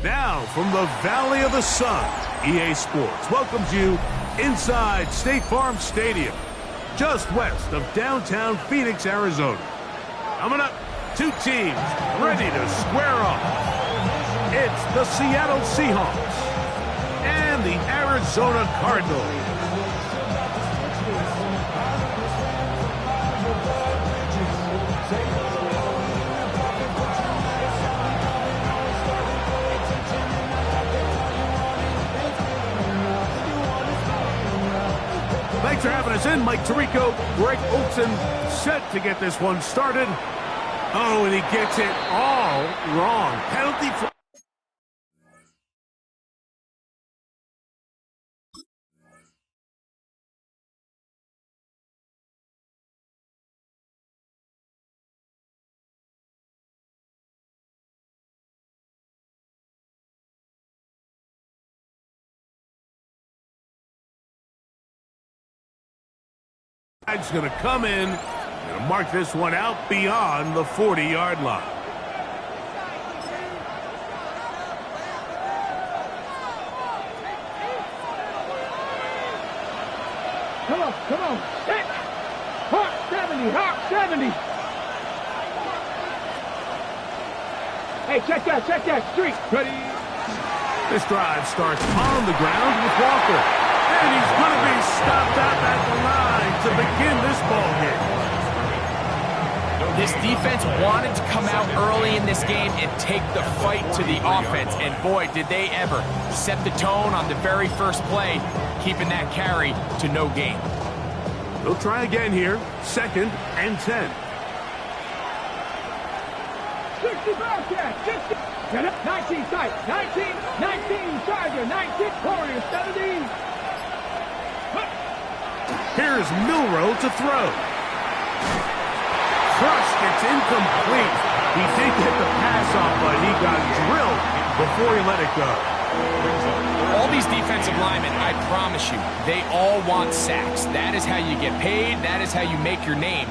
Now, from the Valley of the Sun, EA Sports welcomes you inside State Farm Stadium, just west of downtown Phoenix, Arizona. Coming up, two teams ready to square off. It's the Seattle Seahawks and the Arizona Cardinals. Thanks for having us in. Mike Tirico, Greg Olson, set to get this one started. Oh, and he gets it all wrong. Penalty flag. Flag's going to come in. Going to mark this one out beyond the 40-yard line. Come on. Hit. Hawk 70. Hey, check that. Street. Ready. This drive starts on the ground with Walker. And he's going to be stopped out at the line to begin this ball game. This defense wanted to come out early in this game and take the fight to the offense. And boy, did they ever set the tone on the very first play, keeping that carry to no gain. They'll try again here. 2nd and 10. 60 Bearcats. 60. Get up. 19 sight. 19 Charger. 19 Warriors. 70. Here's Milrow to throw. Crushed, it's incomplete. He did get the pass off, but he got drilled before he let it go. All these defensive linemen, I promise you, they all want sacks. That is how you get paid. That is how you make your name.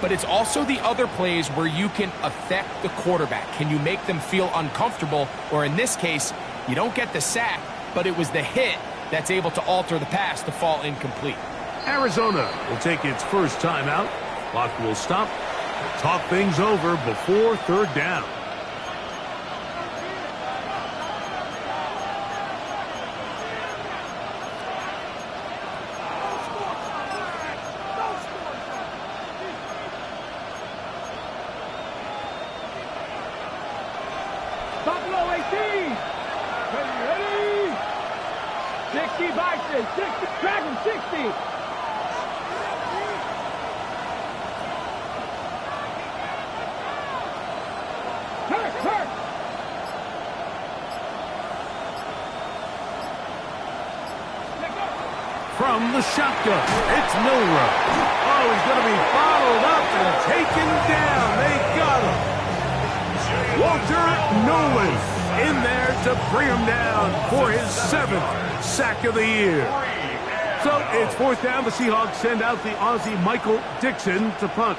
But it's also the other plays where you can affect the quarterback. Can you make them feel uncomfortable? Or in this case, you don't get the sack, but it was the hit that's able to alter the pass to fall incomplete. Arizona will take its first timeout. Clock will stop. Talk things over before 3rd down. Buffalo 18. Ready. 60 Bison. 60. Dragon 60. From the shotgun, it's Milrow. Oh, he's going to be followed up and taken down. They got him. Walter Nolan in there to bring him down for his 7th sack of the year. So it's 4th down. The Seahawks send out the Aussie Michael Dixon to punt.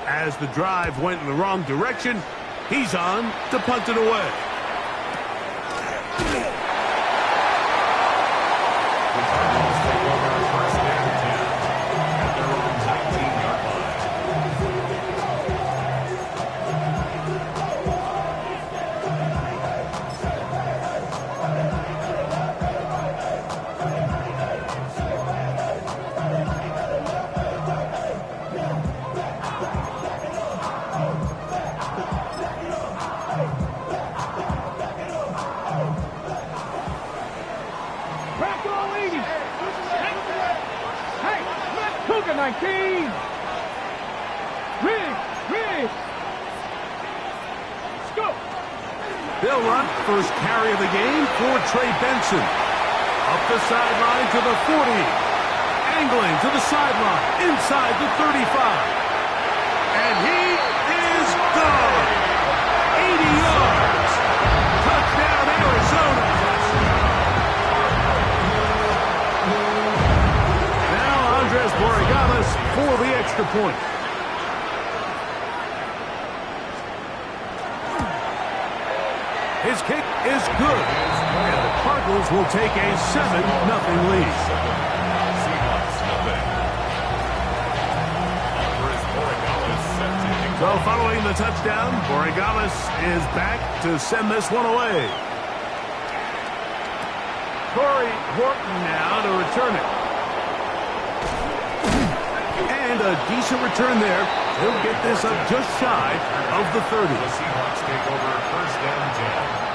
As the drive went in the wrong direction, he's on to punt it away. Cougar 19. Riggs. Scope. They'll run first carry of the game for Trey Benson. Up the sideline to the 40. Angling to the sideline inside the 35. And he is gone. 80 yards. Touchdown, Arizona. Now Andres Borregales for the extra point. His kick is good. And the Cardinals will take a 7-0 lead. So following the touchdown, Borregales is back to send this one away. Corey Horton now to return it. And a decent return there. He'll get this up just shy of the 30. The Seahawks take over first down 10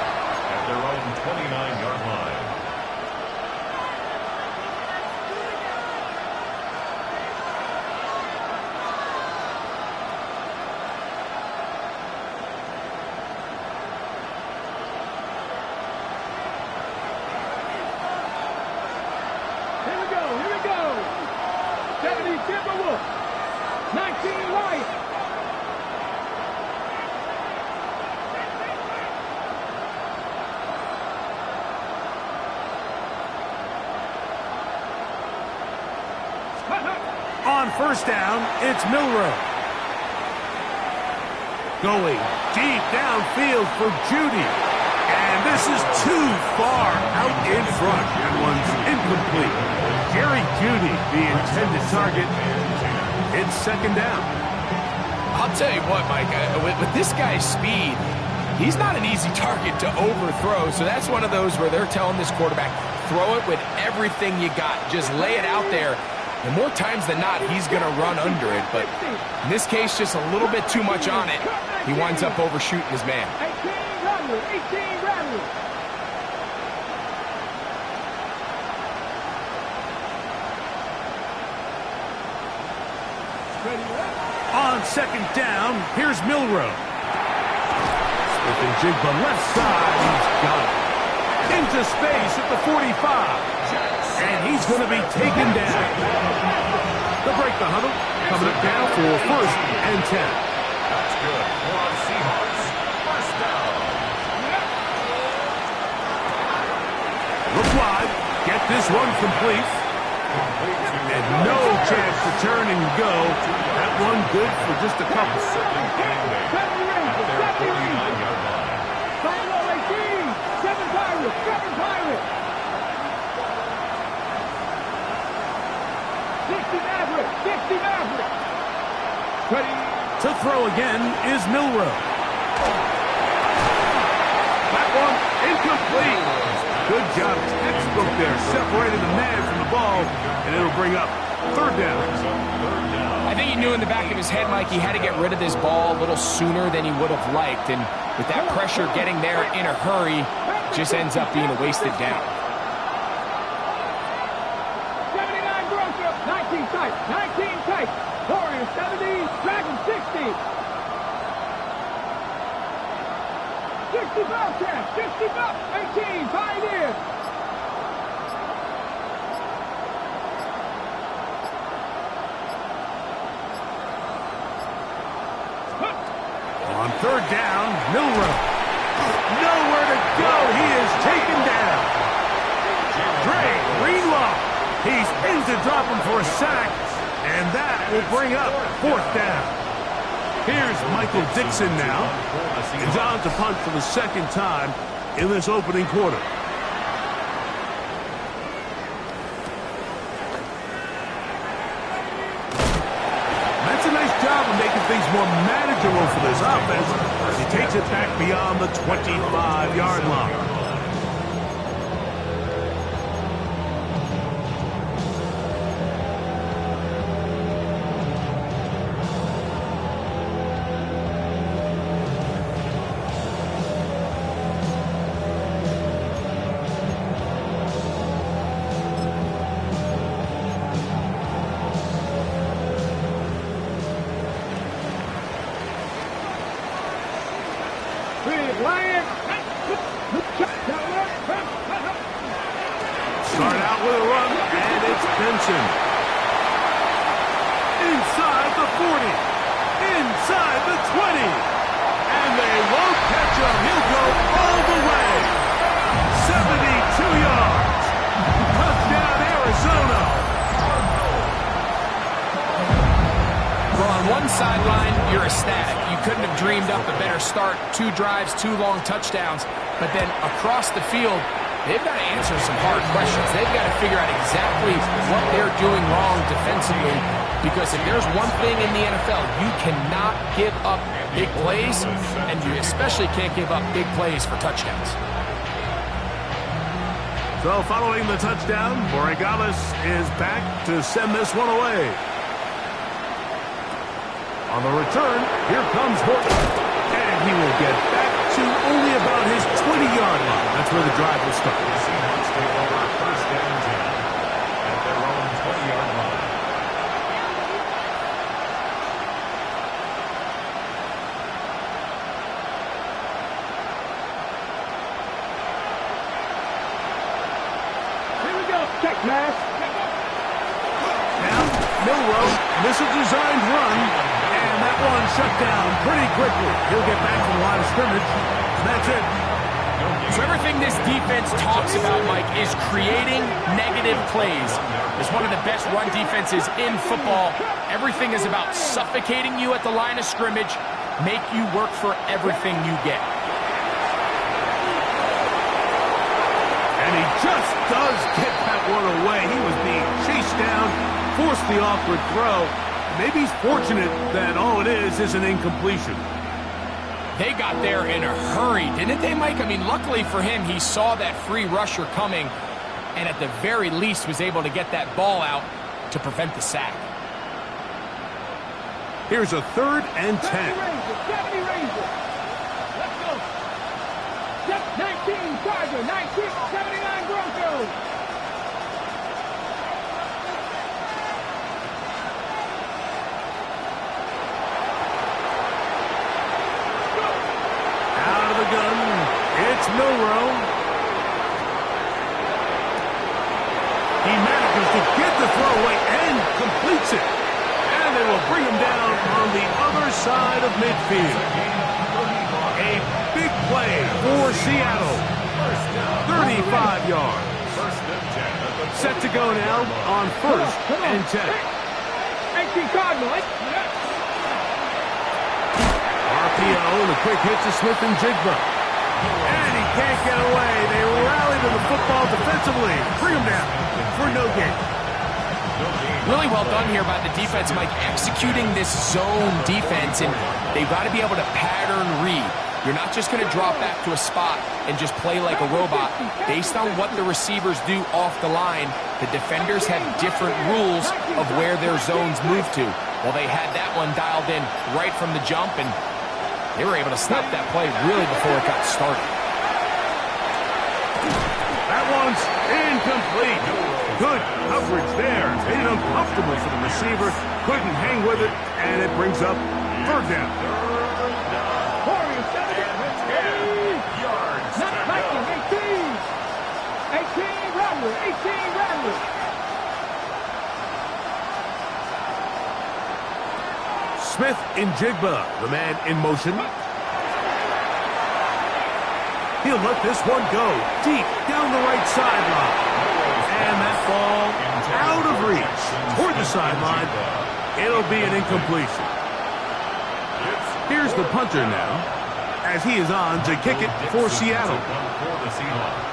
at their own 29-yard line. Here we go. 70 Timberwolves. 19 Lions. On first down, it's Milroe. Going deep downfield for Judy. And this is too far out in front. That one's incomplete. Jerry Judy, the intended target. It's second down. I'll tell you what, Mike, with this guy's speed, he's not an easy target to overthrow. So that's one of those where they're telling this quarterback, throw it with everything you got. Just lay it out there. And more times than not, he's going to run under it. But in this case, just a little bit too much on it. He winds up overshooting his man. 18 Rattler. On second down, here's Milroe. Smith and Jigba left side. He's got it. Into space at the 45. And he's going to be taken down. They'll break the huddle. Coming up now for first and 10. That's good for the Seahawks. First down. Look wide. Get this one complete. And no chance to turn and go. That one good for just a couple. Second and 8 at their 49-yard line. Buffalo 18. 7 Pirates. 60 Maverick. Ready. To throw again is Milroe. That one incomplete. Good job. Textbook there. Separated the man from the ball. And it'll bring up third down. I think he knew in the back of his head, Mike, he had to get rid of this ball a little sooner than he would have liked. And with that pressure getting there in a hurry, just ends up being a wasted down. 79 Grocer. 19 tight. Warriors 70. Dragons 60. 60 Bobcats. 60 Bucks. 18 Pioneers. On third down, Milroe. Nowhere to go. He is taken down. Dre Greenlaw. He's in to drop him for a sack. And that will bring up fourth down. Here's Michael Dixon now. And on to punt for the second time in this opening quarter. That's a nice job of making things more manageable for this offense as he takes it back beyond the 25-yard line. Start out with a run, and it's Benson. Inside the 40. Inside the 20. And they won't catch him. He'll go all the way. 72 yards. Touchdown, Arizona. Well, on one sideline, you're ecstatic. You couldn't have dreamed up a better start. 2 drives, 2 long touchdowns. But then across the field, they've got to answer some hard questions. They've got to figure out exactly what they're doing wrong defensively. Because if there's one thing in the NFL, you cannot give up big plays, and you especially can't give up big plays for touchdowns. So following the touchdown, Borregales is back to send this one away. On the return, here comes Horton. And he will get back to only about his 20-yard line. That's where the drive will start. The Seahawks take over first down 10 at their own 20-yard line. Here we go. Check, pass. Now, Milroe, this is a designed run, and that one shut down pretty quickly. He'll get back to the line of scrimmage, and that's it. So everything this defense talks about, Mike, is creating negative plays. It's one of the best run defenses in football. Everything is about suffocating you at the line of scrimmage, make you work for everything you get. And he just does get that one away. He was being chased down, forced the awkward throw. Maybe he's fortunate that all it is an incompletion. They got there in a hurry, didn't they, Mike? I mean, luckily for him, he saw that free rusher coming and at the very least was able to get that ball out to prevent the sack. Here's a 3rd and 10. 70 Rangers. Let's go. 19 Charger, 19, 79 Broncos. Out of the gun, it's Milroe. He manages to get the throw away and completes it. And they will bring him down on the other side of midfield. A big play for Seattle. 35 yards. Set to go now on 1st and 10. 18 Cardinals. RPO and a quick hit to Smith and Jigba. And he can't get away. They rally to the football defensively. Bring him down for no gain. Really well done here by the defense, Mike, executing this zone defense, and they've got to be able to pattern read. You're not just going to drop back to a spot and just play like a robot. Based on what the receivers do off the line, the defenders have different rules of where their zones move to. Well, they had that one dialed in right from the jump, and they were able to stop that play really before it got started. That one's incomplete. Good coverage there. Made it uncomfortable for the receiver. Couldn't hang with it, and it brings up 3rd down. Warriors 70. Not Viking, 18. 18 Rattler, 18 Rattler. Smith in Jigba, the man in motion. He'll let this one go deep down the right sideline. And that ball out of reach toward the sideline. It'll be an incompletion. Here's the punter now, as he is on to kick it for Seattle. For the Seahawks.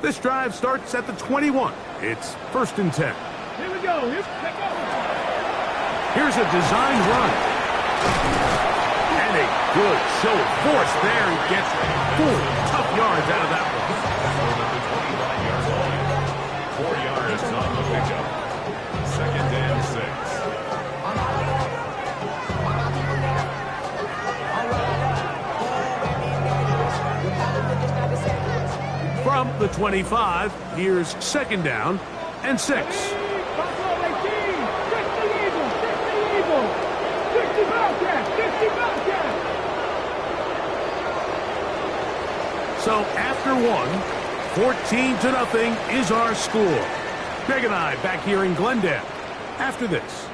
This drive starts at the 21. It's 1st and 10. Here we go. Here we go. Here's a designed run. Good show of force there. He gets 4 tough yards out of that one. At the 25-yard line. 4 yards on the pickup. 2nd and 6. From the 25, here's 2nd down and 6. Buffalo 18. 60 Eagles. 60 Eagles. 60 Bobcats. 60 Bobcats. So after 14-0 is our score. Greg and I back here in Glendale after this.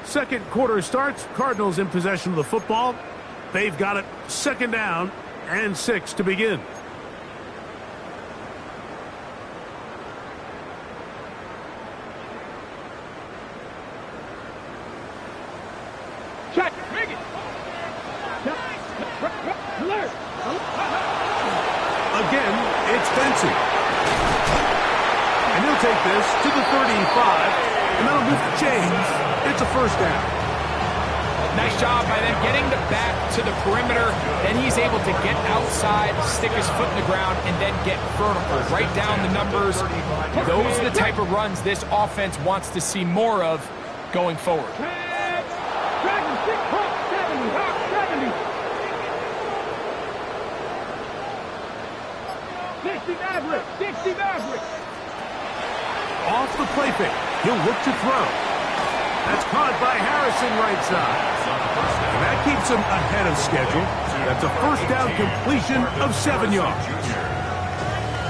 Second quarter starts. Cardinals in possession of the football. They've got it 2nd down and 6 to begin. Check. Make it. Alert. Again, it's Benson. And he'll take this to the 35, and that'll move to James. It's a 1st down. Nice job by them getting the back to the perimeter. Then he's able to get outside, stick his foot in the ground, and then get vertical. Right down the numbers. Those are the type of runs this offense wants to see more of going forward. Dragon 6, Hawk 70, Hawk 70. 60 Maverick, 60 Maverick. Off the play fake. He'll look to throw. That's caught by Harrison right side. And that keeps him ahead of schedule. That's a 1st down completion of 7 yards.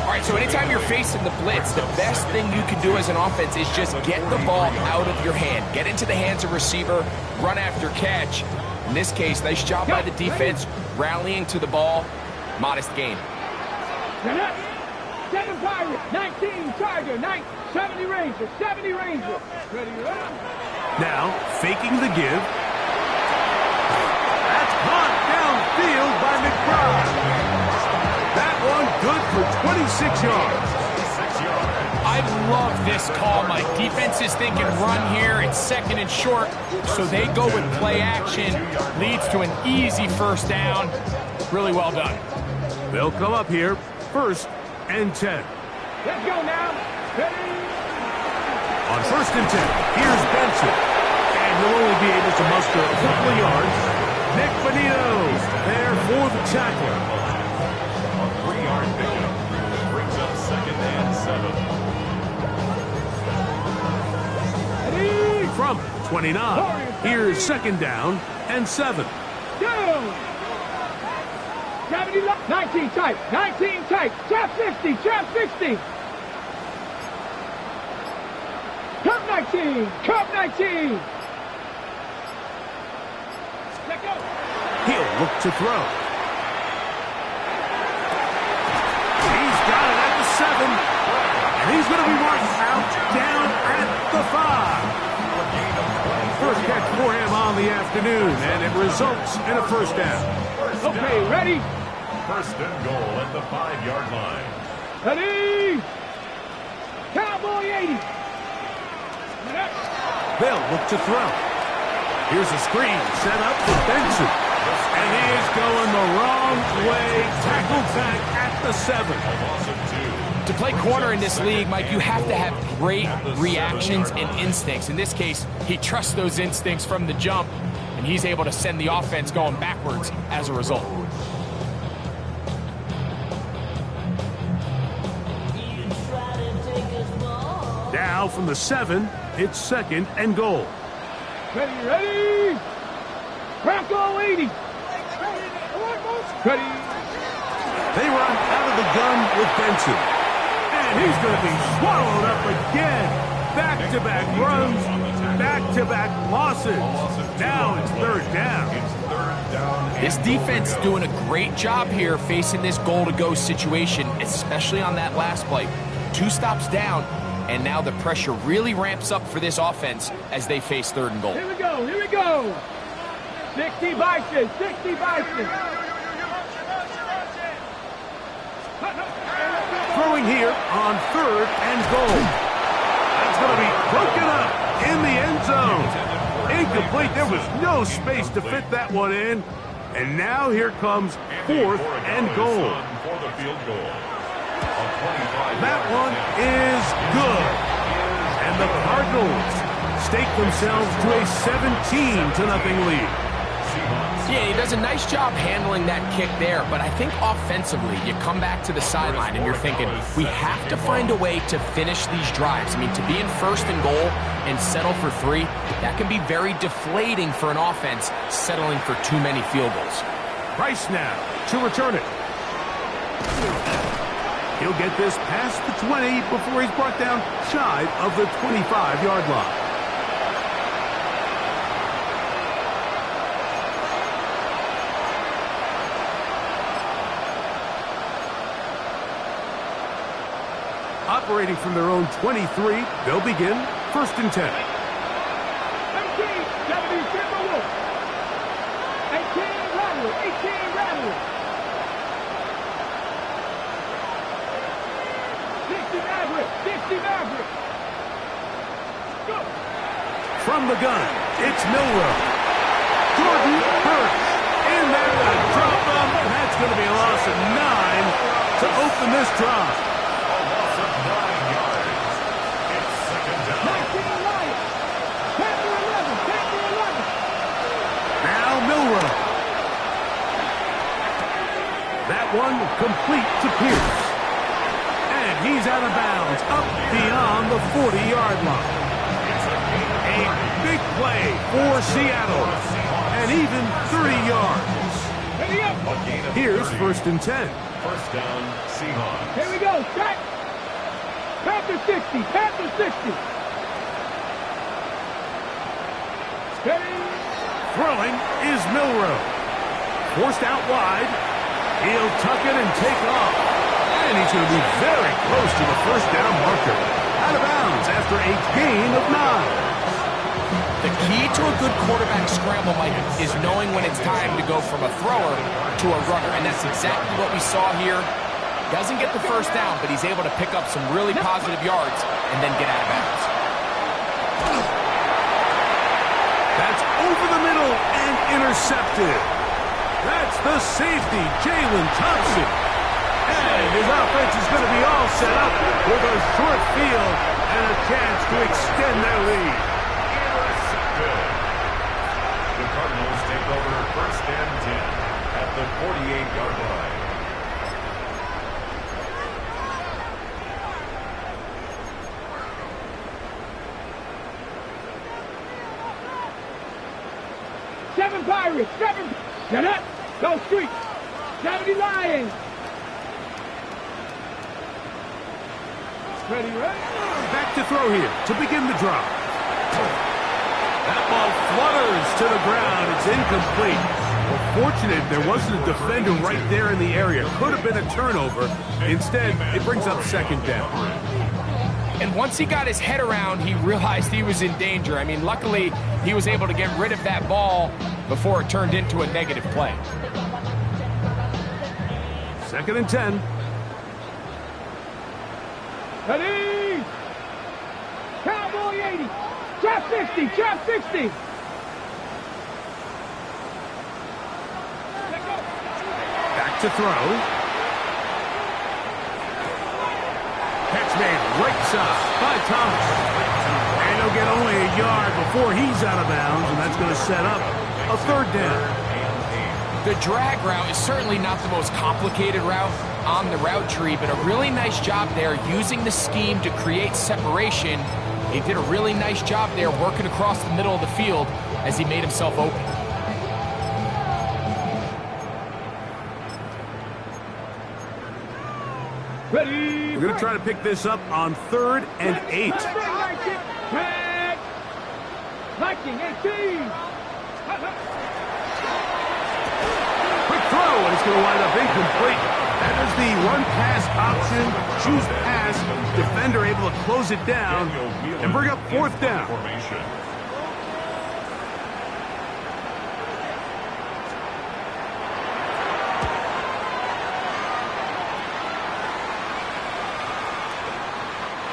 All right, so anytime you're facing the blitz, the best thing you can do as an offense is just get the ball out of your hand. Get into the hands of receiver, run after catch. In this case, nice job by the defense, rallying to the ball. Modest gain. 7 Pirates, 19 Tiger, 70 Ranger, 70 Ranger. Ready to run. Now, faking the give. That's caught downfield by McBride. That one good for 26 yards. I love this call, Mike. Defense is thinking run here. It's 2nd and short, so they go with play action. Leads to an easy 1st down. Really well done. They'll come up here, 1st and 10. Let's go now. Ready. On 1st and 10, here's Benson. And he'll only be able to muster a couple of yards. Nick Bonito there for the tackle. A 3-yard pickup. Brings up 2nd and 7. Ready. From 29, here's 2nd down and 7. Go. 70 left. 19 tight. 19 tight. Trap 50. Trap 50. Cup 19. Cup 19. Let go. He'll look to throw. He's got it at the 7. And he's going to be marked out down at the 5. First catch for him on the afternoon, and it results in a 1st down. Okay, ready. 1st and goal at the 5-yard line. Ready. Cowboy 80. They'll look to throw. Here's a screen set up for Benson. And he is going the wrong way. Tackled back at the 7. A loss of 2. To play corner in this league, Mike, you have to have great reactions and instincts. In this case, he trusts those instincts from the jump, and he's able to send the offense going backwards as a result. Now from the 7, it's 2nd and goal. Ready, ready. Bronco 80. Ready. They run out of the gun with Benson. And he's going to be swallowed up again. Back-to-back runs, back-to-back losses. Now it's 3rd down. It's 3rd down. This defense doing a great job here facing this goal-to-go situation, especially on that last play. 2 stops down, and now the pressure really ramps up for this offense as they face 3rd and goal. Here we go, here we go. 60 Bison, 60 Bison. Throwing here on 3rd and goal. That's going to be broken up in the end zone. Incomplete. There was no space to fit that one in. And now here comes 4th and goal. For the field goal. That one is good. And the Cardinals stake themselves to a 17-0 lead. Yeah, he does a nice job handling that kick there, but I think offensively, you come back to the sideline and you're thinking, we have to find a way to finish these drives. I mean, to be in 1st and goal and settle for 3, that can be very deflating for an offense settling for too many field goals. Price now to return it. He'll get this past the 20 before he's brought down shy of the 25-yard line. Operating from their own 23, they'll begin 1st and 10. 18, 70, Timberwolves. 18, Rattle, 18, Rattle. 60, Maverick, 60, Maverick. Go. From the gun, it's Milrow. Jordan Hurst in there to drop them, and that's going to be a loss of 9 to open this drive. 19, Lions. 10 to 11, 10 to 11. Now Milrow. That one complete to Pierce. And he's out of bounds, up beyond the 40-yard line. A big play for Seattle. And even 30 yards. Here's 1st and 10. 1st down, Seahawks. Here we go, set. Panther 60, Panther 60. Steady. Throwing is Milrow. Forced out wide. He'll tuck it and take off. And he's going to be very close to the 1st down marker. Out of bounds after a gain of 9. The key to a good quarterback scramble, Mike, is knowing when it's time to go from a thrower to a runner. And that's exactly what we saw here. Doesn't get the 1st down, but he's able to pick up some really positive yards and then get out of bounds. That's over the middle and intercepted. That's the safety, Jalen Thompson. And his offense is going to be all set up with a short field and a chance to extend their lead. Intercepted. The Cardinals take over 1st and 10 at the 48-yard line. Seven Pirates, 7. Get up. Go Street. 70 Lions. Ready, ready? Back to throw here to begin the drop. That ball flutters to the ground. It's incomplete. Well, fortunate there wasn't a defender right there in the area. Could have been a turnover. Instead, it brings up 2nd down. And once he got his head around, he realized he was in danger. I mean, luckily, he was able to get rid of that ball before it turned into a negative play. 2nd and 10. Ready. Cowboy 80. Trap 60. Trap 60. Back to throw. Catch made right side by Thomas. And he'll get only a yard before he's out of bounds, and that's going to set up a 3rd down. The drag route is certainly not the most complicated route on the route tree, but a really nice job there using the scheme to create separation. He did a really nice job there working across the middle of the field as he made himself open. Ready. We're going to try to pick this up on 3rd and 8. Tag. Viking 18. Quick throw, and it's going to wind up incomplete. That is the run-pass option. Choose pass. Defender able to close it down and bring up 4th down. Formation.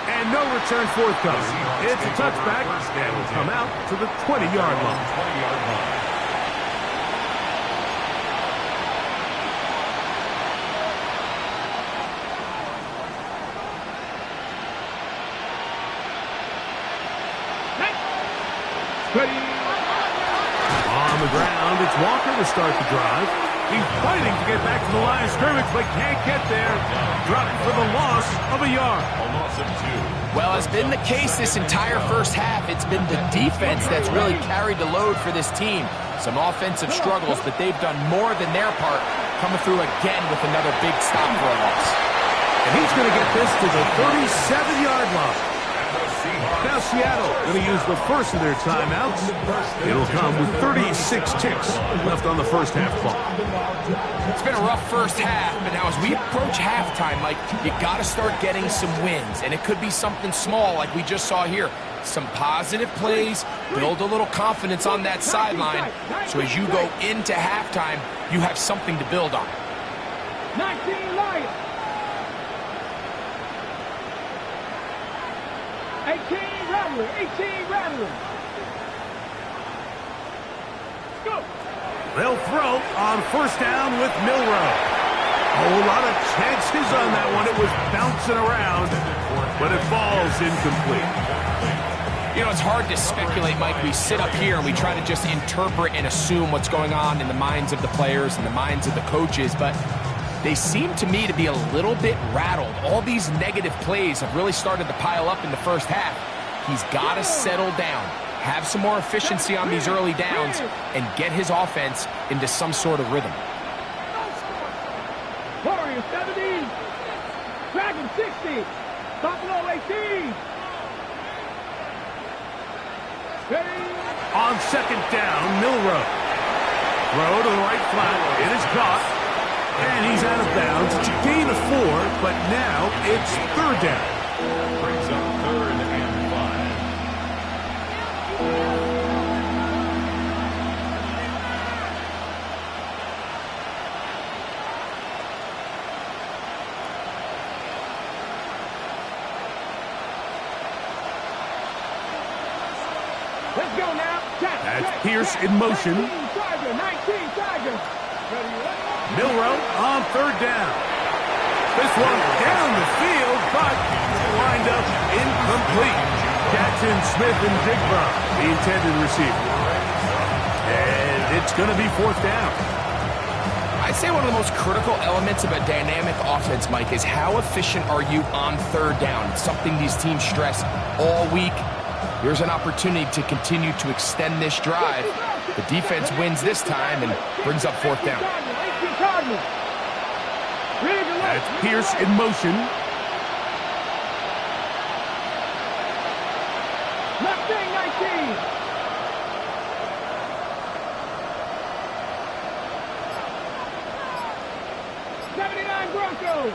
And no return forthcoming. It's a touchback and will come out to the 20-yard line. On the ground, it's Walker to start the drive. He's fighting to get back to the line of scrimmage, but can't get there. Dropped for the loss of a yard. A loss of 2. Well, as been the case this entire first half, it's been the defense that's really carried the load for this team. Some offensive struggles, but they've done more than their part, coming through again with another big stop for a loss. And he's going to get this to the 37-yard line. Now Seattle going to use the first of their timeouts. It'll come with 36 ticks left on the first half clock. It's been a rough first half, but now as we approach halftime, Mike, you got to start getting some wins. And it could be something small like we just saw here. Some positive plays, build a little confidence on that sideline. So as you go into halftime, you have something to build on. 19 Lions. 18 Rattler. 18 Rattler. Go. They'll throw on first down with Milroe. A whole lot of chances on that one. It was bouncing around, but it falls incomplete. You know, it's hard to speculate, Mike. We sit up here and we try to just interpret and assume what's going on in the minds of the players and the minds of the coaches, but they seem to me to be a little bit rattled. All these negative plays have really started to pile up in the first half. He's got to settle down, have some more efficiency on these early downs, and get his offense into some sort of rhythm. Warriors 70. Dragon 60. Buffalo 18. On second down, Milroe. Throw to the right flat. It is caught. And he's out of bounds. It's a gain of 4, but now it's third down. Brings up 3rd and 5. Let's go now. That's Pierce in motion. 19 Tiger. Milroe on third down. This one down the field, but lined up incomplete. Jackson, Smith, and Jigba, the intended receiver. And it's going to be fourth down. I'd say one of the most critical elements of a dynamic offense, Mike, is how efficient are you on third down? It's something these teams stress all week. Here's an opportunity to continue to extend this drive. The defense wins this time and brings up fourth down. That's Pierce in motion. Left wing 19. Broncos.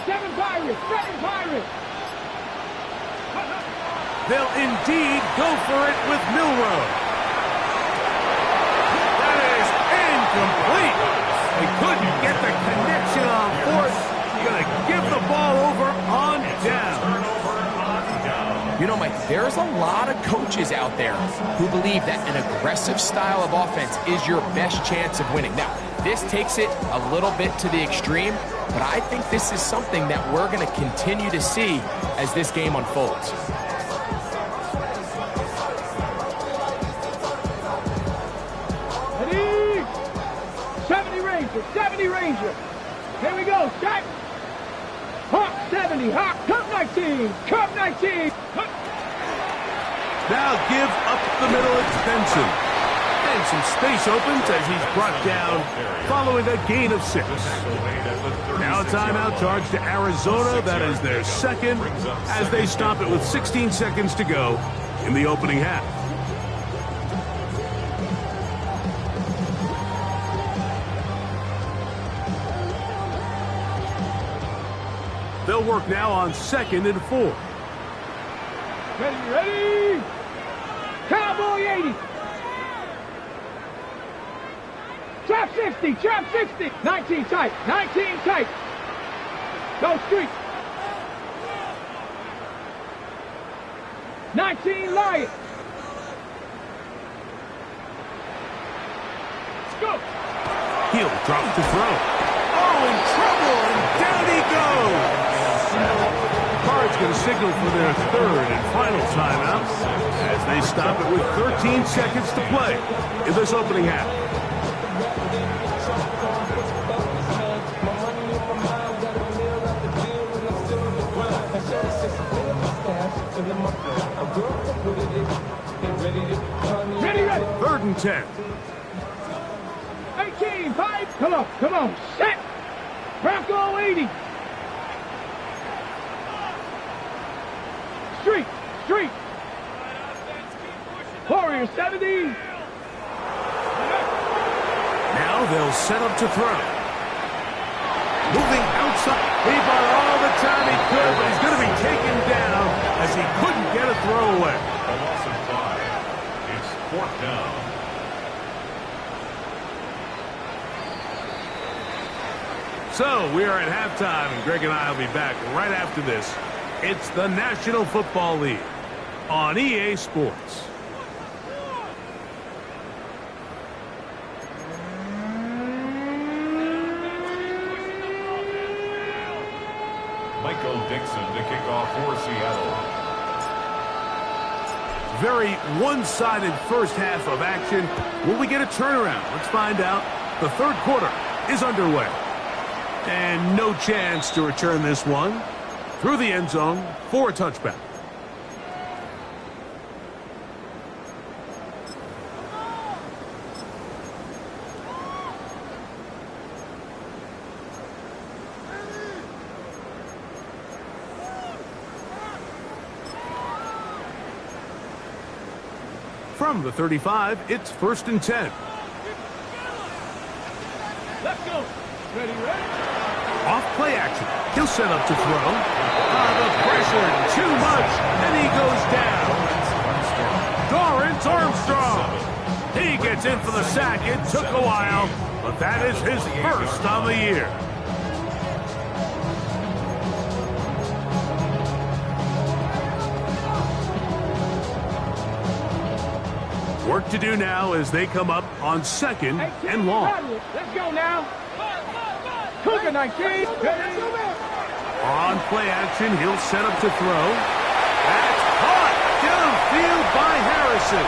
7 Pirates. 7 Pirates. They'll indeed go for it with Milroe. That is incomplete. They couldn't get the connection on fourth. Going to give the ball over on down. You know, Mike, there's a lot of coaches out there who believe that an aggressive style of offense is your best chance of winning. Now, this takes it a little bit to the extreme, but I think this is something that we're going to continue to see as this game unfolds. Ready? 70 Ranger, 70 Ranger. Here we go, set. Hawk 70, Hawk, Cup 19, Cup 19. Now give up the middle, it's Benson. And some space opens as he's brought down following a gain of 6. Now a timeout charge to Arizona. That is their second as they stop it with 16 seconds to go in the opening half. They'll work now on 2nd and 4. Ready? Cowboy 80. Trap 60, trap 60. 19 tight, 19 tight. Go street. 19 Lions. Let's go. He'll drop to throw. Oh, in trouble, and down he goes. Cards going to signal for their third and final timeout as they stop it with 13 seconds to play in this opening half. Ready, ready. 3rd and 10. 18, 5. Come on. Set. Bronco 80. Street. Warrior 70. Now they'll set up to throw. Moving outside. He bought all the time he could, but he's going to be taken down as he couldn't get a throw away. A loss of 5. It's 4th down. So we are at halftime, and Greg and I will be back right after this. It's the National Football League on EA Sports. Michael Dixon to kick off for Seattle. Very one-sided first half of action. Will we get a turnaround? Let's find out. The 3rd quarter is underway. And no chance to return this one through the end zone for a touchback. From the 35, it's 1st and 10. Let's go. Ready. Off play action. He'll set up to throw. The pressure, too much, and he goes down. Dorrance Armstrong. He gets in for the sack. It took a while, but that is his first on the year. Work to do now as they come up on 2nd and long. Let's go now. Cougar 19. On play action, he'll set up to throw. That's caught downfield by Harrison.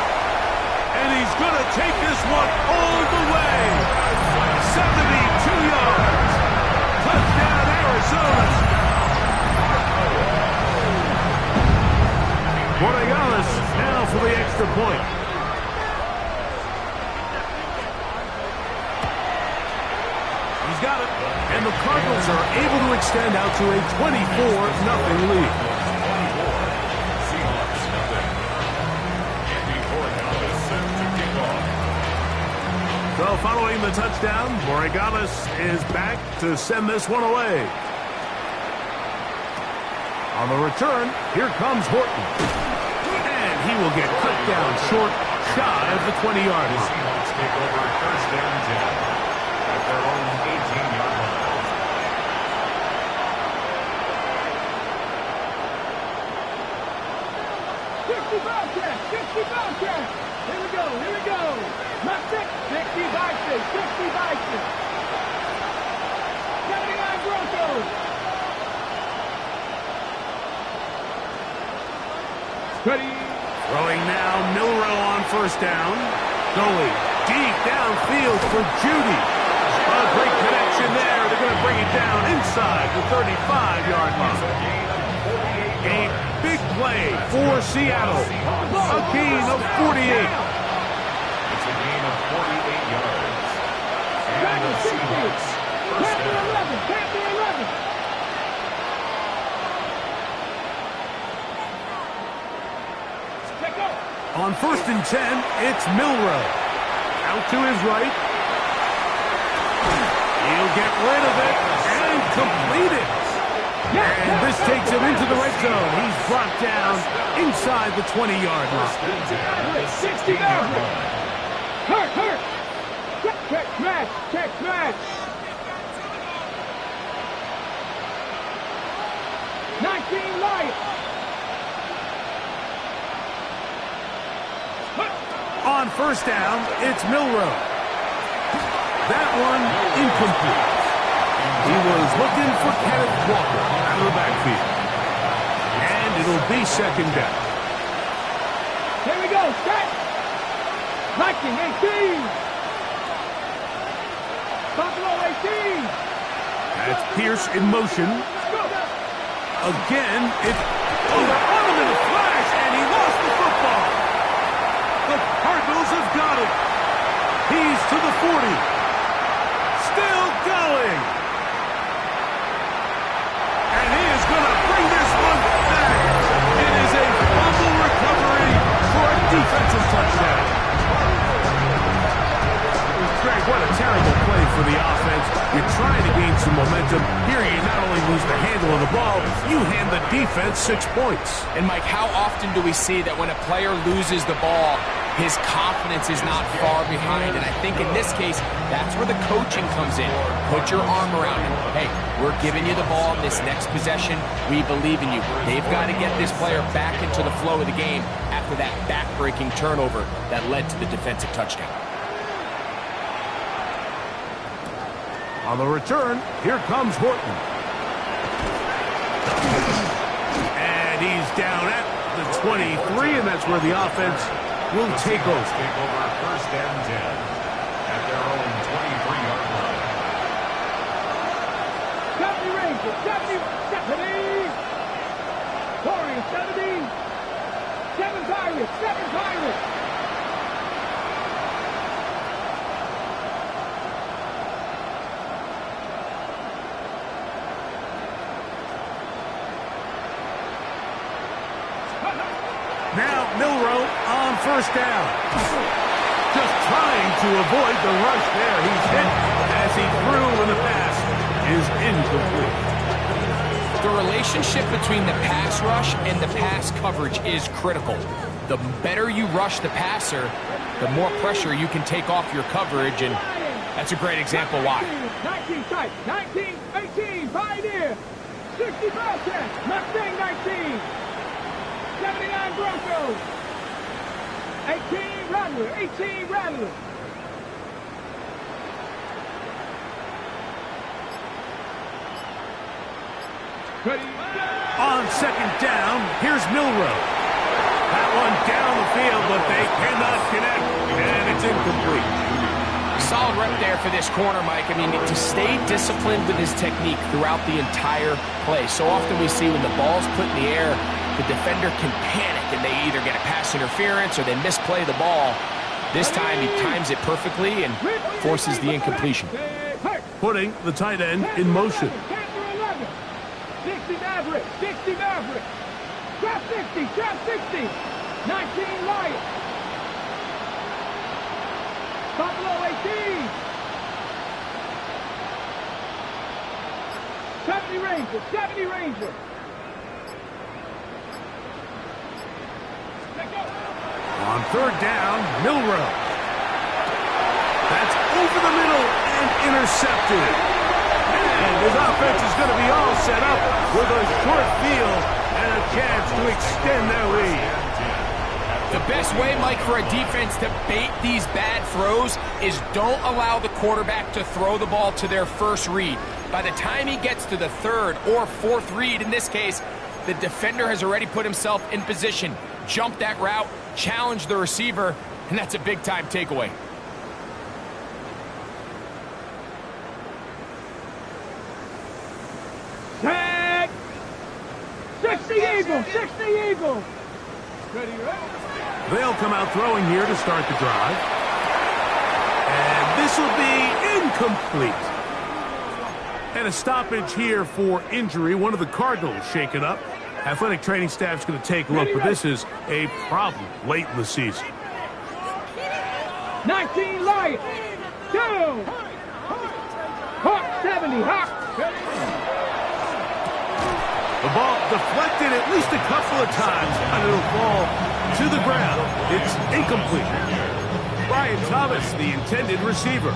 And he's going to take this one all the way. 72 yards. Touchdown, Arizona. Borregales now for the extra point. He's got it. And the Cardinals are able to extend out to a 24-0 lead. Seahawks nothing. Andy Borregales set to kick off. So following the touchdown, Borregales is back to send this one away. On the return, here comes Horton. And he will get cut down short, shy of the 20-yard line. The Seahawks take over 1st and 10 at their own 18-yard line. Here we go. Not 60 Bison. 79 Broncos. Ready. Throwing now, Milrow on 1st down. Going deep downfield for Judy. A great connection there. They're going to bring it down inside the 35-yard line. A big play for Seattle. A gain of 48. It's a gain of 48 yards. And the Seahawks 1st down. Can't be 11. On 1st and 10, it's Milrow. Out to his right. He'll get rid of it and complete it. And this takes him into the red zone. He's brought down inside the 20-yard line. 60 yards. Hurt. Check smash. 19 Lions. On first down, it's Milroe. That one incomplete. He was looking for Kenneth Walker out of the backfield. And it'll be second down. Here we go, set. 19, 18. Buffalo 18. That's Pierce in motion. Again, it's over on him in a flash, and he lost the football. The Cardinals have got it. He's to the 40. Still going. And he is going to bring this one back. It is a fumble recovery for a defensive touchdown. Greg, what a terrible play for the offense. You're trying to gain some momentum. Here you not only lose the handle of the ball, you hand the defense 6 points. And Mike, how often do we see that when a player loses the ball, his confidence is not far behind? And I think in this case, that's where the coaching comes in. Put your arm around him. Hey, we're giving you the ball this next possession. We believe in you. They've got to get this player back into the flow of the game after that back-breaking turnover that led to the defensive touchdown. On the return, here comes Horton. And he's down at the 23, and that's where the offense will take over. Take over first and 10 at their own 23-yard line. 70 Rangers, 70. Warriors, 70. 7 Pirates, 7 Pirates. Now Milroe on first down. Just trying to avoid the rush there. He's hit as he threw when the pass is incomplete. The relationship between the pass rush and the pass coverage is critical. The better you rush the passer, the more pressure you can take off your coverage, and that's a great example why. 19 tight, 19, 18, Pioneer, 60 Bobcats, Mustang 19. 79 Broncos. 18 Rattler. 18 Rattler. On second down, here's Milroe. That one down the field, but they cannot connect, and it's incomplete. Solid rep there for this corner, Mike. I mean, to stay disciplined with his technique throughout the entire play. So often we see when the ball's put in the air, the defender can panic and they either get a pass interference or they misplay the ball. This time he times it perfectly and forces the incompletion. Putting the tight end in motion. 60 Maverick, 60 Maverick. Drop 60, drop 60. 19 Lions. Buffalo 18. 70 Rangers, 70 Rangers. On third down, Milroe. That's over the middle and intercepted. And his offense is going to be all set up with a short field and a chance to extend their lead. The best way, Mike, for a defense to bait these bad throws is don't allow the quarterback to throw the ball to their first read. By the time he gets to the third or fourth read, in this case, the defender has already put himself in position, jumped that route, challenged the receiver, and that's a big-time takeaway. Tag! 60 Eagles! 60 Eagles! Ready, They'll come out throwing here to start the drive. And this will be incomplete. And a stoppage here for injury. One of the Cardinals shaken up. Athletic training staff's going to take a look, but this is a problem late in the season. 19 Lions! Down! Hawk 70, Hawk! The ball deflected at least a couple of times, and it'll fall to the ground. It's incomplete. Brian Thomas, the intended receiver.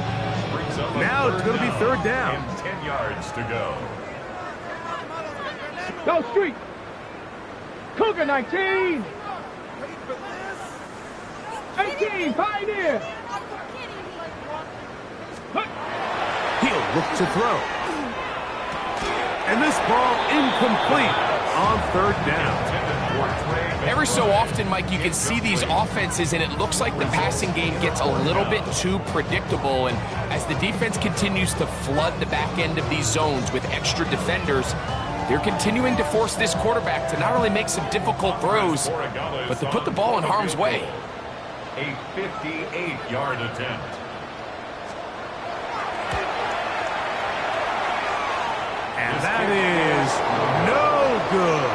Now it's going to be third down. And 10 yards to go. Go Street! Cougar 19! 18 19, Pioneer. He'll look to throw. And this ball incomplete on third down. Every so often, Mike, you can see these offenses, and it looks like the passing game gets a little bit too predictable. And as the defense continues to flood the back end of these zones with extra defenders, they're continuing to force this quarterback to not only make some difficult throws, but to put the ball in harm's way. A 58-yard attempt. And that is no good.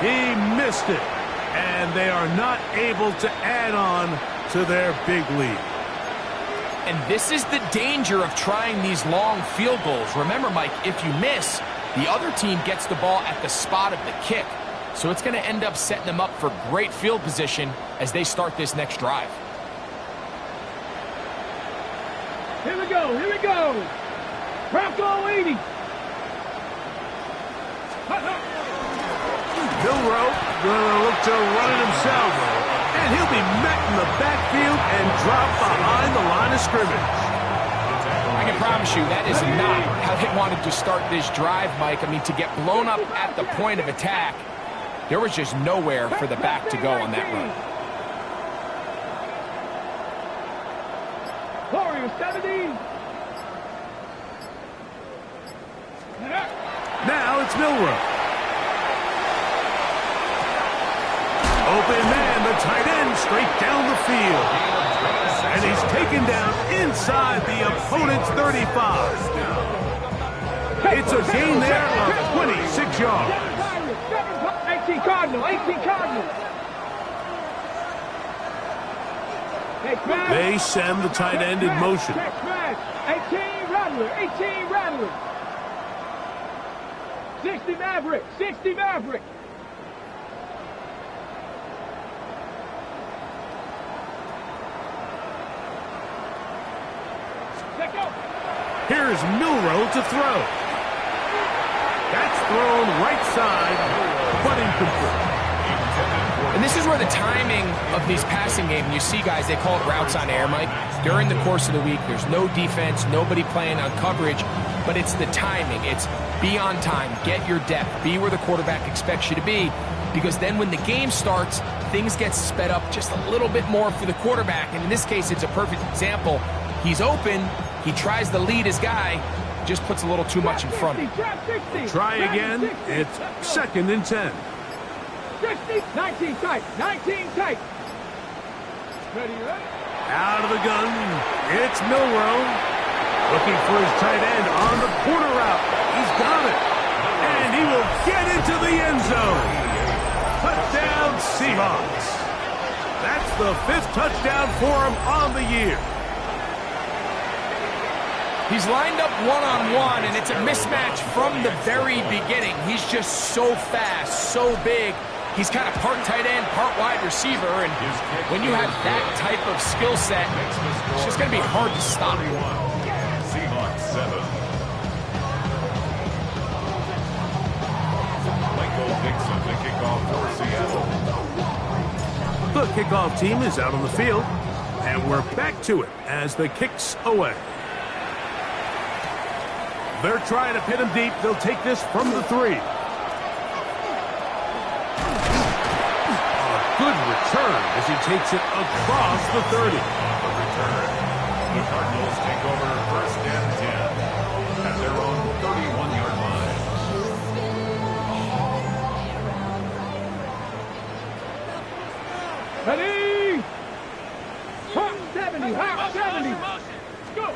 He missed it. And they are not able to add on to their big lead. And this is the danger of trying these long field goals. Remember, Mike, if you miss, the other team gets the ball at the spot of the kick. So it's going to end up setting them up for great field position as they start this next drive. Here we go, here we go. Bronco 80. Milroe going to look to run it himself. And he'll be met in the backfield and dropped behind the line of scrimmage. I can promise you that is not how they wanted to start this drive, Mike. I mean, to get blown up at the point of attack, there was just nowhere for the back to go on that run. Warrior 70. Now it's Milroe. Open man, the tight end, straight down the field. And he's taken down inside the opponent's 35. It's a gain there of 26 yards. 18 Cardinals, 18 Cardinals. They send the tight end in motion. 18 Rattler, 18 Rattler. 60 Maverick, 60 Maverick. Here's Milroe to throw. That's thrown right side, but incomplete. And this is where the timing of these passing games, you see guys, they call it routes on air, Mike. During the course of the week, there's no defense, nobody playing on coverage, but it's the timing. It's be on time, get your depth, be where the quarterback expects you to be, because then when the game starts, things get sped up just a little bit more for the quarterback. And in this case, it's a perfect example. He's open, he tries to lead his guy, just puts a little too much in front of him. Try again. It's 2nd and 10. 60, 19 tight, 19 tight. Ready, ready? Out of the gun, it's Milroe. Looking for his tight end on the corner route. He's got it. And he will get into the end zone. Touchdown, Seahawks. That's the 5th touchdown for him on the year. He's lined up one-on-one, and it's a mismatch from the very beginning. He's just so fast, so big. He's kind of part tight end, part wide receiver, and when you have that type of skill set, it's just going to be hard to stop. Seahawks 7. Michael Dixon, the kickoff for Seattle. The kickoff team is out on the field, and we're back to it as the kick's away. They're trying to pin him deep. They'll take this from the 3. Good return as he takes it across the 30. The Cardinals take over 1st and 10 at their own 31-yard line. Ready? Hawk 70, Hawk 70. Go.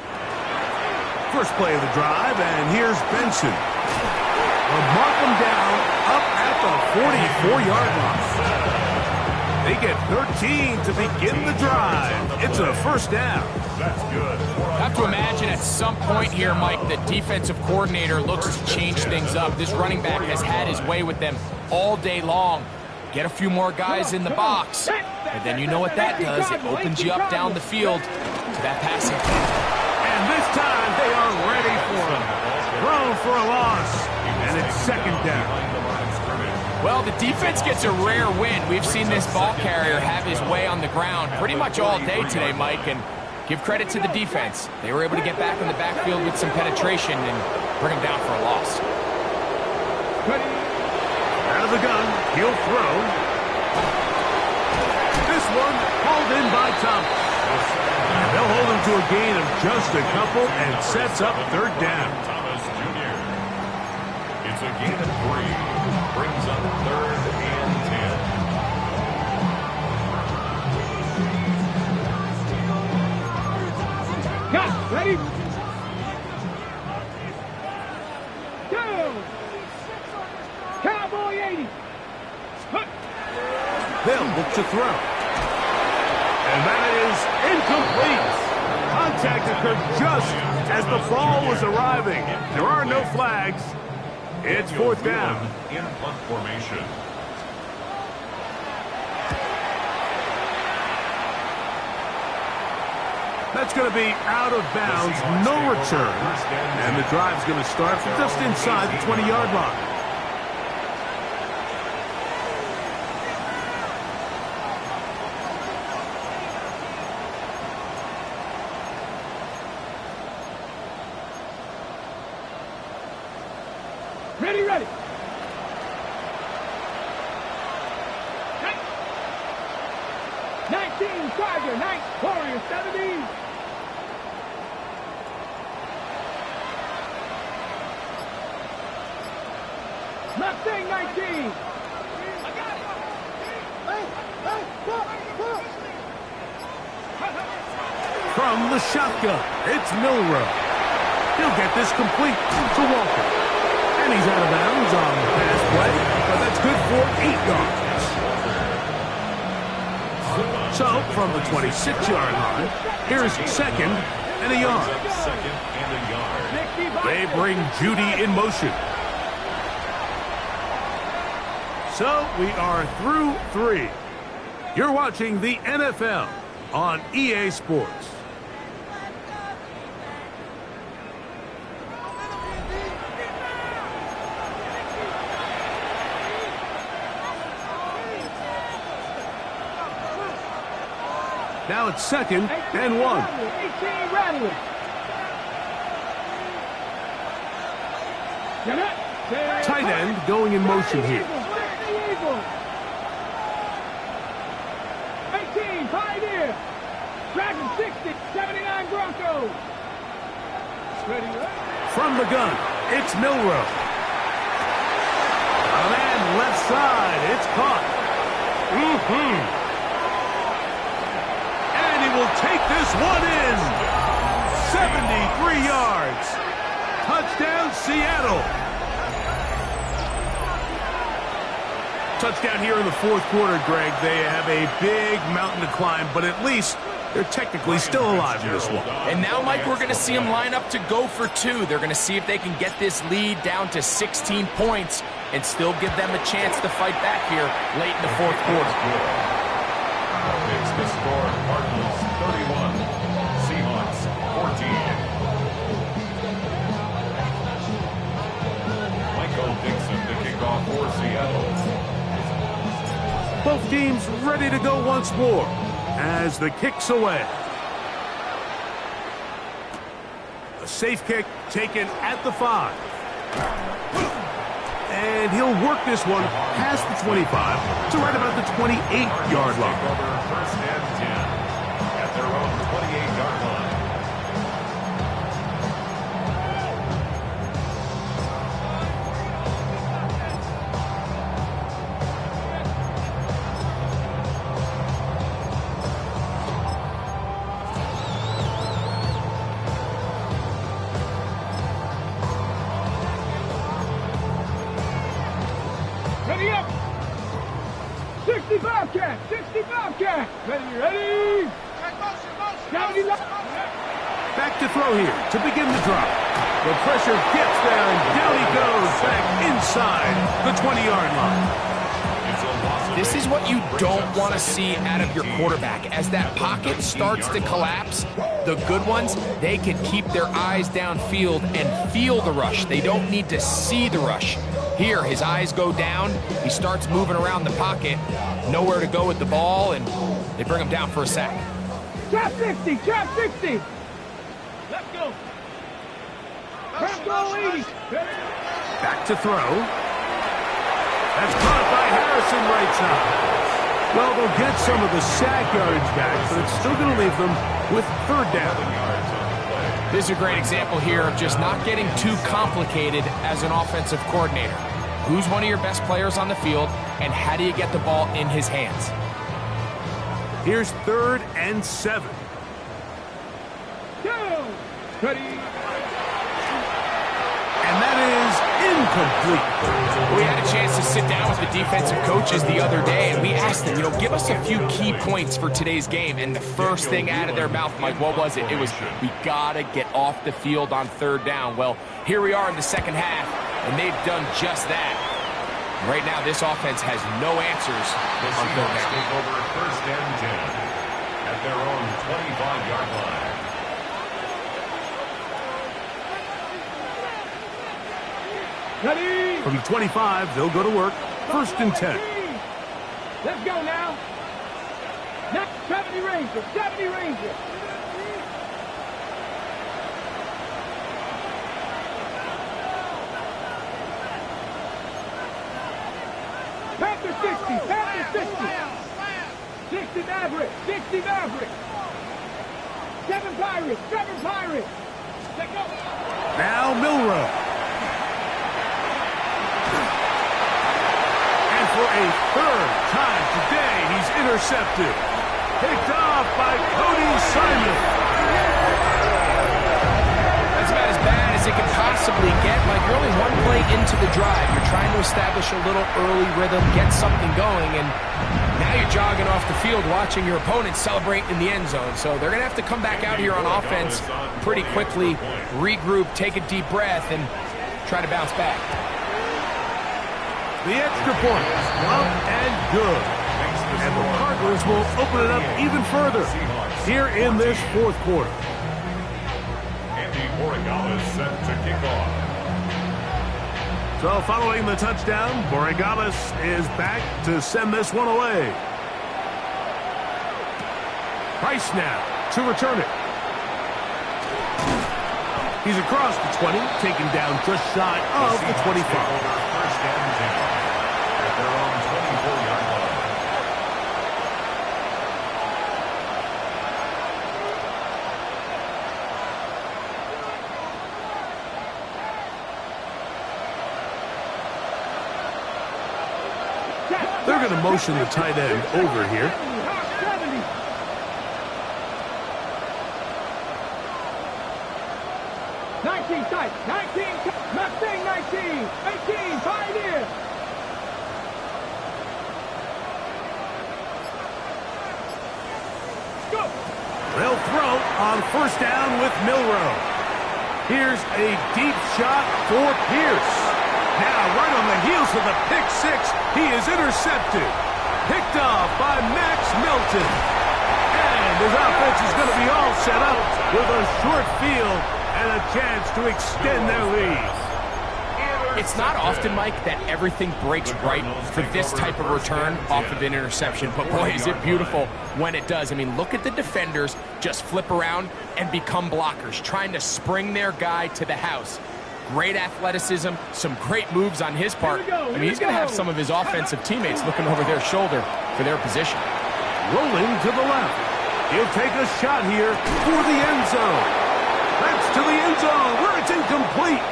First play of the drive, and here's Benson. They'll mark him down up at the 44-yard line. They get 13 to begin the drive. It's a 1st down. That's good. I have to imagine at some point here, Mike, the defensive coordinator looks to change things up. This running back has had his way with them all day long. Get a few more guys in the box, and then you know what that does. It opens you up down the field to that passing play. And this time they are ready for him. Thrown for a loss, and it's 2nd down. Well, the defense gets a rare win. We've seen this ball carrier have his way on the ground pretty much all day today, Mike, and give credit to the defense. They were able to get back in the backfield with some penetration and bring him down for a loss. Out of the gun, he'll throw. This one hauled in by Thomas. And they'll hold him to a gain of just a couple and sets up third down. Thomas Jr. It's a gain of 3. Brings up 3rd and 10. Got ready. Go. Cowboy 80. They'll look to throw. And that is incomplete. Contact occurred just as the ball was arriving. There are no flags. It's 4th down. In punt formation. That's going to be out of bounds, no return. And the drive's going to start from just inside the 20-yard line. Ready, ready. 19, Tiger, 9, Warrior, 70. Mustang, 19. From the shotgun, it's Milrow. He'll get this complete to Walker. And he's out of bounds on the pass play, but that's good for 8 yards. So, from the 26-yard line, here's 2nd and a yard. 2nd and a yard. They bring Judy in motion. So, we are through 3. You're watching the NFL on EA Sports. Now it's 2nd and 1. 18 Radley. Tight end going in motion here. 18 Pioneer. Dragon 60, 79 Broncos. From the gun, it's Milrow. A man left side, it's caught. Will take this one in. 73 yards. Touchdown, Seattle. Touchdown here in the 4th quarter, Greg. They have a big mountain to climb, but at least they're technically still alive in this one. And now, Mike, we're going to see them line up to go for 2. They're going to see if they can get this lead down to 16 points and still give them a chance to fight back here late in the 4th quarter. It's the score, Cardinals 31, Seahawks 14. Michael Dixon to kick off for Seattle. Both teams ready to go once more as the kick's away. A safe kick taken at the 5. And he'll work this one past the 25 to right about the 28-yard line. First and 10 at their own 28-yard line. Ready up. 65 cat. 65 cat. Ready. 70 left. Back to throw here to begin the drop. The pressure gets there, and down he goes back inside the 20-yard line. This is what you don't want to see out of your quarterback. As that pocket starts to collapse, the good ones, they can keep their eyes downfield and feel the rush. They don't need to see the rush. Here, his eyes go down. He starts moving around the pocket. Nowhere to go with the ball, and they bring him down for a sack. Trap 60, trap 60. Let's go. Trap goal 80. Back to throw. That's caught by Harrison right side. Well, they'll get some of the sack yardage back, but it's still going to leave them with third down. This is a great example here of just not getting too complicated as an offensive coordinator. Who's one of your best players on the field, and how do you get the ball in his hands? Here's 3rd and 7. Go. Ready. And that is incomplete. We had a chance to sit down with the defensive coaches the other day, and we asked them, give us a few key points for today's game. And the first thing out of their mouth, Mike, what was it? It was, we got to get off the field on 3rd down. Well, here we are in the second half, and they've done just that. Right now, this offense has no answers on 3rd down. Take over 1st and 10 at their own 25-yard line. Ready. From the 25, they'll go to work. 1st and 10. Let's go now. Now 70 Ranger, 70 Ranger. Panther 60, Panther 60. 60 Maverick, 60 Maverick. 7 Pirates, 7 Pirates. Let's go. Now Milrow. For a 3rd time today, he's intercepted. Picked off by Cody Simon. That's about as bad as it can possibly get. Like, you're only one play into the drive. You're trying to establish a little early rhythm, get something going, and now you're jogging off the field watching your opponent celebrate in the end zone. So they're going to have to come back out here on offense pretty quickly, regroup, take a deep breath, and try to bounce back. The extra point, up and good. And the Cardinals will open it up even further here in this 4th quarter. Andy Borregales set to kick off. So following the touchdown, Borregales is back to send this one away. Price now to return it. He's across the 20, taken down just shy of the 25. 1st and 10 at their own 24-yard line. They're going to motion the tight end over here. 19 tight, 19, Mustang 19, 18, Pioneer. Go. They'll throw on 1st down with Milrow. Here's a deep shot for Pierce. Now, right on the heels of the pick 6, he is intercepted. Picked off by Max Melton. And his offense is going to be all set up with a short field and a chance to extend their lead. It's not often, Mike, that everything breaks right for this type of return off of an interception. But, boy, is it beautiful when it does. I mean, look at the defenders just flip around and become blockers, trying to spring their guy to the house. Great athleticism, some great moves on his part. I mean, he's going to have some of his offensive teammates looking over their shoulder for their position. Rolling to the left. He'll take a shot here for the end zone. That's to the end zone where it's incomplete.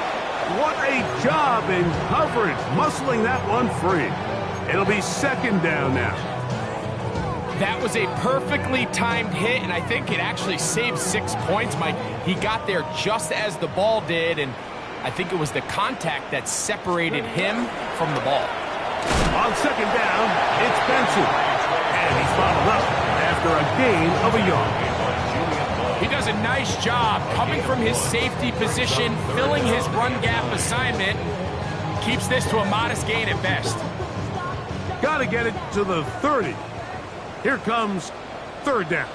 What a job in coverage, muscling that one free. It'll be 2nd down now. That was a perfectly timed hit, and I think it actually saved 6 points, Mike. He got there just as the ball did, and I think it was the contact that separated him from the ball. On 2nd down, it's Benson. And he's bottled up after a gain of a yard. He does a nice job coming from his safety position, filling his run gap assignment. Keeps this to a modest gain at best. Got to get it to the 30. Here comes 3rd down.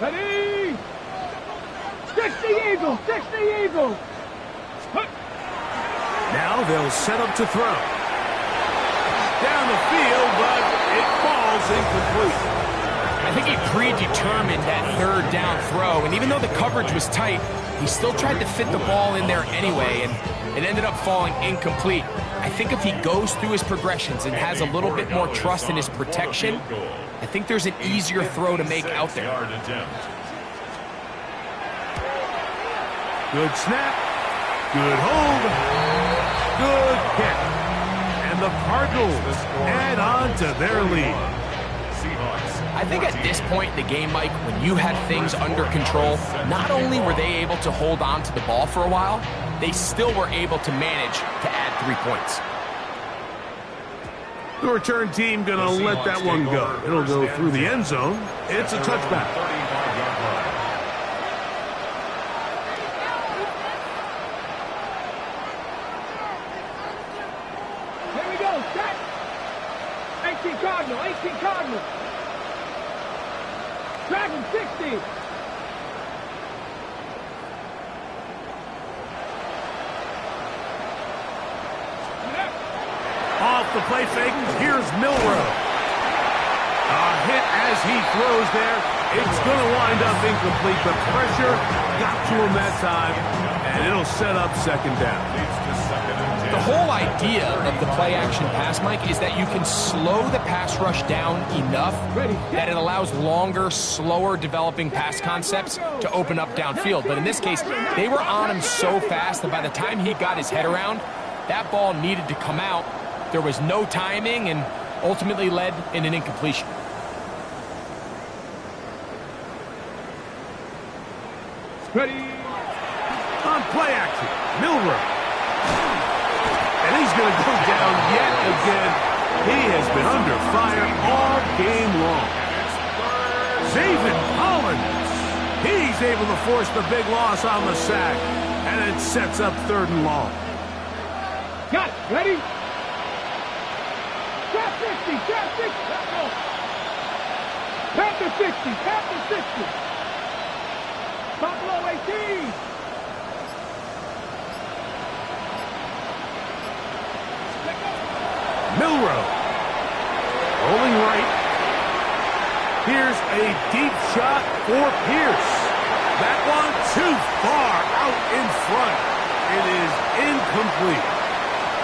Ready? 60 Eagles, 60 Eagles. Now Now they'll set up to throw. Down the field, but it falls incomplete. I think he predetermined that third down throw, and even though the coverage was tight, he still tried to fit the ball in there anyway, and it ended up falling incomplete. I think if he goes through his progressions and has a little bit more trust in his protection, I think there's an easier throw to make out there. Good snap, good hold, good kick. And the Cardinals add on to their lead. I think at this point in the game, Mike, when you had things under control, not only were they able to hold on to the ball for a while, they still were able to manage to add 3 points. The return team going to let that one go. It'll go through the end zone. It's a touchback. Here we go, set. 18 Cardinal, 18 Cardinal. Dragon 60. Off the play fake, here's Milrow. A hit as he throws there. It's going to wind up incomplete. The pressure got to him that time, and it'll set up second down. The whole idea of the play-action pass, Mike, is that you can slow the pass rush down enough that it allows longer, slower developing pass concepts to open up downfield. But in this case, they were on him so fast that by the time he got his head around, that ball needed to come out. There was no timing and ultimately led in an incompletion. Ready. On play action, Milrow. And he's going to go down yet again. He has been under fire all game long. Zaven Collins. He's able to force the big loss on the sack. And it sets up 3rd and long. Got it. Ready? Trap 60, trap 60. Panther 60, Panther 60. Buffalo 18. Milrow. Rolling right. Here's a deep shot for Pierce. That one too far out in front. It is incomplete.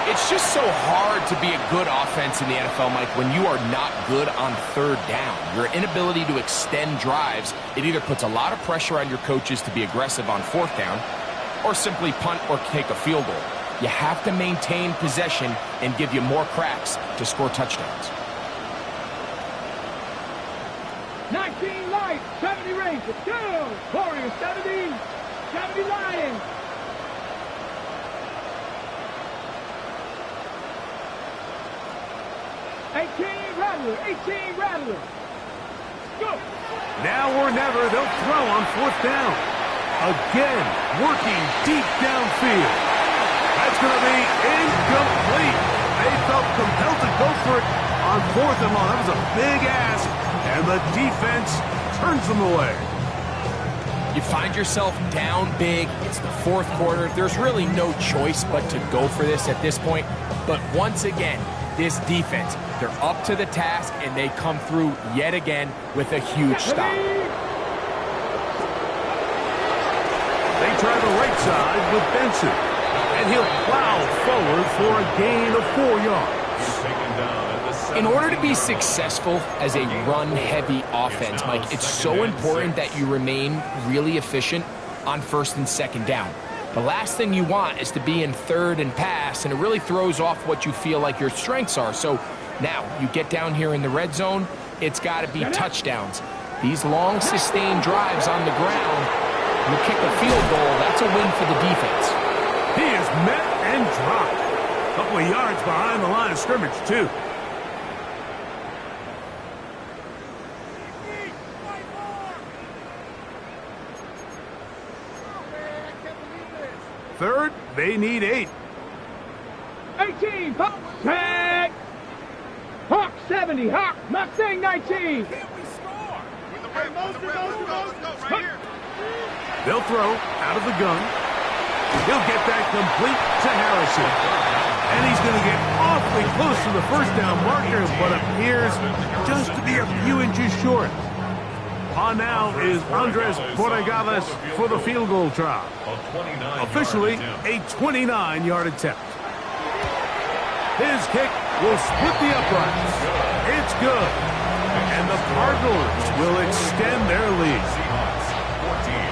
It's just so hard to be a good offense in the NFL, Mike, when you are not good on 3rd down. Your inability to extend drives, it either puts a lot of pressure on your coaches to be aggressive on 4th down or simply punt or take a field goal. You have to maintain possession and give you more cracks to score touchdowns. 19 Lions, 70 Rangers, 2. Warriors, 70, 70 Lions. Rattler, 18 Rattler. Go. Now or never, they'll throw on 4th down. Again, working deep downfield. That's going to be incomplete. They felt compelled to go for it on 4th and long. That was a big ask, and the defense turns them away. You find yourself down big. It's the 4th quarter. There's really no choice but to go for this at this point. But once again, this defense, they're up to the task, and they come through yet again with a huge stop. They try the right side with Benson, and he'll plow forward for a gain of 4 yards. In order to be successful as a run-heavy offense, Mike, it's so important that you remain really efficient on 1st and 2nd down. The last thing you want is to be in 3rd and pass, and it really throws off what you feel like your strengths are. So now you get down here in the red zone, it's got to be touchdowns. These long sustained drives on the ground, you kick a field goal, that's a win for the defense. He is met and dropped. A couple of yards behind the line of scrimmage, too. Third, they need 8. 18, Hawk, tag. Hawk 70, Hawk, Mustang 19. Can we score? With the red, let's go, right here. They'll throw out of the gun. He'll get that complete to Harrison. And he's going to get awfully close to the first down marker, but appears just to be a few inches short. On now is Andres Borregales for the field goal try. Officially, a 29-yard attempt. His kick will split the uprights. It's good. And the Cardinals will extend their lead.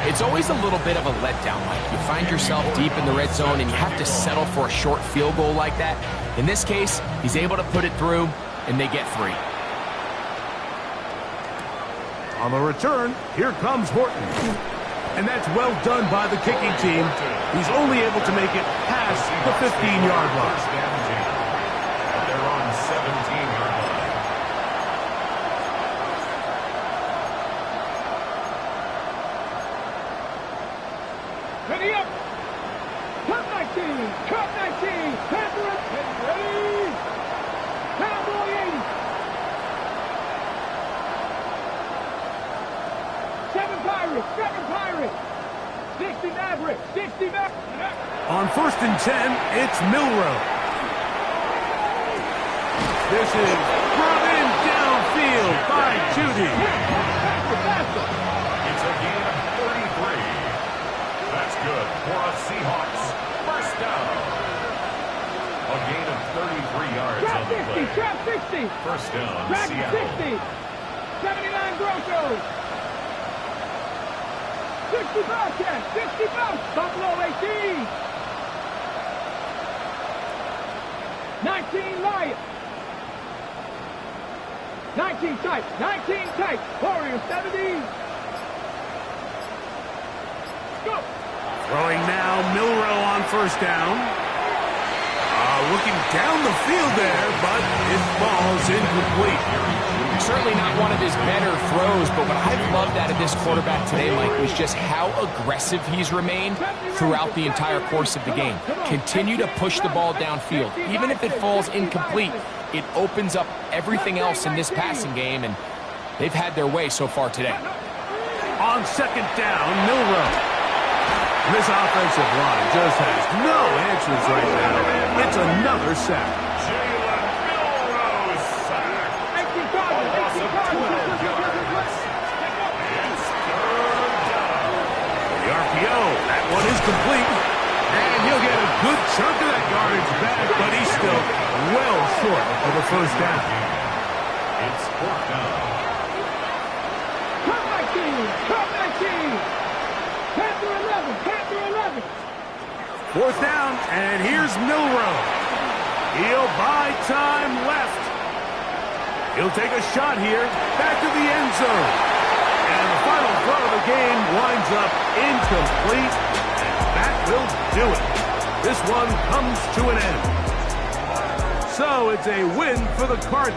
It's always a little bit of a letdown, Mike. You find yourself deep in the red zone and you have to settle for a short field goal like that. In this case, he's able to put it through, and they get 3. On the return, here comes Horton. And that's well done by the kicking team. He's only able to make it past the 15-yard line. They're on 17-yard line. Ready up. Cup 19. Cup 19. Panther ready. Cowboy 80. 7 Pirates. 7 Pirates. 60 Mavericks. 60 Mavericks. On 1st and 10, it's Milrow. This is brought in downfield by Judy. It's a gain of 33. That's good for a Seahawks first down. A gain of 33 yards Trap on the 50. play. Trap 60. First down, Trap Seattle. 60. 79 Grosso. 60 Bobcats. 60 Bobcats. Buffalo 18. 19 Lions. 19 Tykes. 19 Tykes. Warriors 70. Go. Throwing now, Milrow on 1st down. Looking down the field there, but it falls incomplete. Certainly not one of his better throws, but what I've loved out of this quarterback today, Mike, was just how aggressive he's remained throughout the entire course of the game. Continue to push the ball downfield. Even if it falls incomplete, it opens up everything else in this passing game, and they've had their way so far today. On 2nd down, Milrow. This offensive line just has no answers right now. It's another sack. Jalen Milrow is sacked. 18 Cardinals. 18 Cardinals. It's 3rd down. The RPO, that one is complete. And he'll get a good chunk of that yardage back, but he's still well short for the first down. It's 4th down. Cup 19. Cup 19. Panther 11. Panther 11. 4th down, and here's Milrow. He'll buy time left. He'll take a shot here, back to the end zone. And the final throw of the game winds up incomplete, and that will do it. This one comes to an end. So it's a win for the Cardinals.